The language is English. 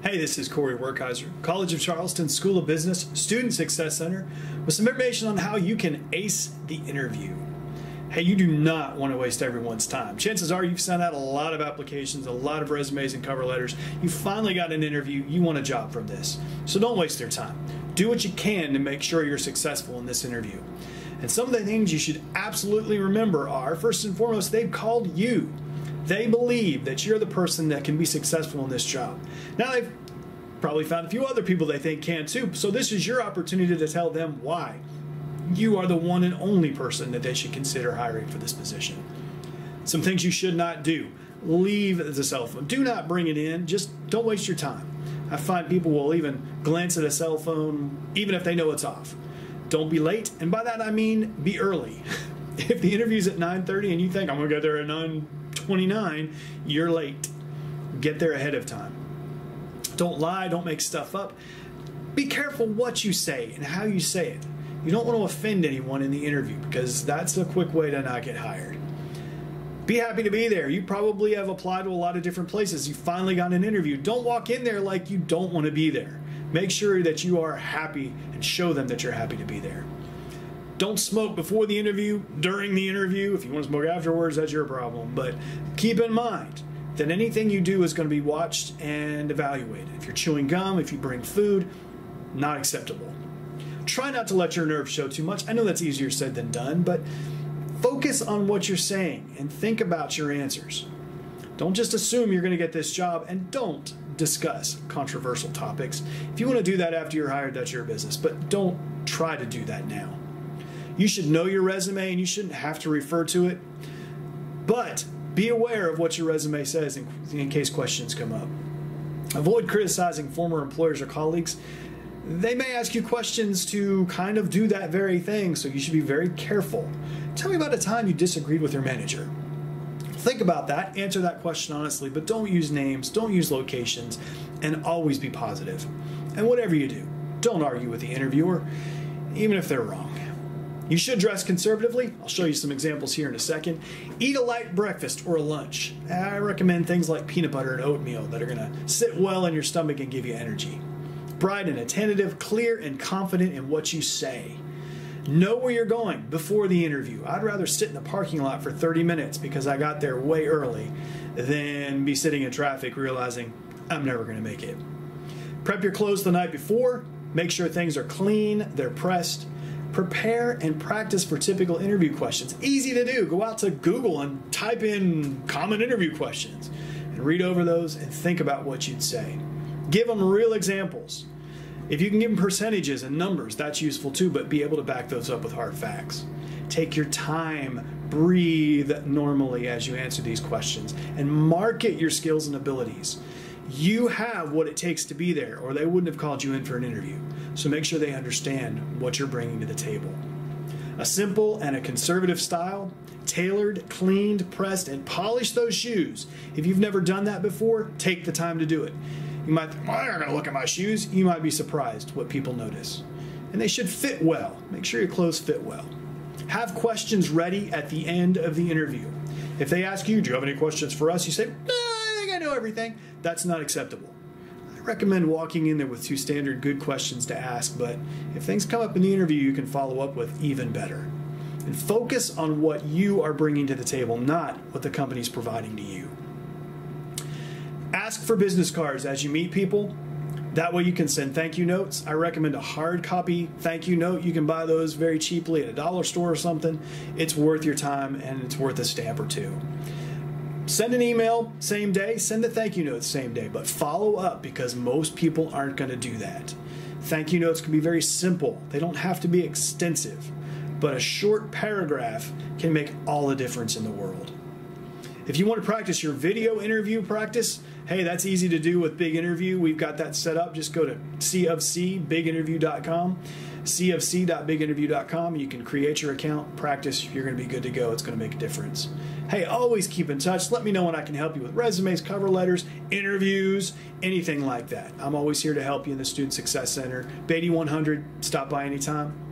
Hey, this is Cory Werkheiser, College of Charleston School of Business Student Success Center, with some information on how you can ace the interview. Hey, you do not want to waste everyone's time. Chances are you've sent out a lot of applications, a lot of resumes and cover letters. You finally got an interview. You want a job from this. So don't waste their time. Do what you can to make sure you're successful in this interview. And some of the things you should absolutely remember are, first and foremost, they've called you. They believe that you're the person that can be successful in this job. Now, they've probably found a few other people they think can too, so this is your opportunity to tell them why you are the one and only person that they should consider hiring for this position. Some things you should not do. Leave the cell phone. Do not bring it in. Just don't waste your time. I find people will even glance at a cell phone even if they know it's off. Don't be late, and by that I mean be early. If the interview's at 9:30 and you think I'm going to get there at 9:29, you're late. Get there ahead of time. Don't lie, don't make stuff up. Be careful what you say and how you say it. You don't want to offend anyone in the interview because that's a quick way to not get hired. Be happy to be there. You probably have applied to a lot of different places. You finally got an interview. Don't walk in there like you don't want to be there. Make sure that you are happy and show them that you're happy to be there. Don't smoke before the interview, during the interview. If you want to smoke afterwards, that's your problem. But keep in mind that anything you do is going to be watched and evaluated. If you're chewing gum, if you bring food, not acceptable. Try not to let your nerves show too much. I know that's easier said than done, but focus on what you're saying and think about your answers. Don't just assume you're going to get this job, and don't discuss controversial topics. If you want to do that after you're hired, that's your business, but don't try to do that now. You should know your resume and you shouldn't have to refer to it, but be aware of what your resume says in case questions come up. Avoid criticizing former employers or colleagues. They may ask you questions to kind of do that very thing, so you should be very careful. Tell me about a time you disagreed with your manager. Think about that, answer that question honestly, but don't use names, don't use locations, and always be positive. And whatever you do, don't argue with the interviewer, even if they're wrong. You should dress conservatively. I'll show you some examples here in a second. Eat a light breakfast or a lunch. I recommend things like peanut butter and oatmeal that are going to sit well in your stomach and give you energy. Bright and attentive, clear and confident in what you say. Know where you're going before the interview. I'd rather sit in the parking lot for 30 minutes because I got there way early than be sitting in traffic realizing I'm never going to make it. Prep your clothes the night before. Make sure things are clean, they're pressed. Prepare and practice for typical interview questions. Easy to do. Go out to Google and type in common interview questions and read over those and think about what you'd say. Give them real examples. If you can give them percentages and numbers, that's useful too, but be able to back those up with hard facts. Take your time, breathe normally as you answer these questions, and market your skills and abilities. You have what it takes to be there, or they wouldn't have called you in for an interview. So make sure they understand what you're bringing to the table. A simple and a conservative style, tailored, cleaned, pressed, and polish those shoes. If you've never done that before, take the time to do it. You might think, well, I'm not going to look at my shoes. You might be surprised what people notice. And they should fit well. Make sure your clothes fit well. Have questions ready at the end of the interview. If they ask you, do you have any questions for us? You say, no, I think I know everything. That's not acceptable. I recommend walking in there with two standard good questions to ask, but if things come up in the interview, you can follow up with even better. And focus on what you are bringing to the table, not what the company's providing to you. Ask for business cards as you meet people. That way you can send thank you notes. I recommend a hard copy thank you note. You can buy those very cheaply at a dollar store or something. It's worth your time and it's worth a stamp or two. Send an email same day, send a thank you note same day, but follow up because most people aren't going to do that. Thank you notes can be very simple. They don't have to be extensive, but a short paragraph can make all the difference in the world. If you want to practice your video interview practice, hey, that's easy to do with Big Interview. We've got that set up. Just go to cofcbiginterview.com, cofc.biginterview.com. You can create your account, practice. You're going to be good to go. It's going to make a difference. Hey, always keep in touch. Let me know when I can help you with resumes, cover letters, interviews, anything like that. I'm always here to help you in the Student Success Center. Beatty 100. Stop by anytime.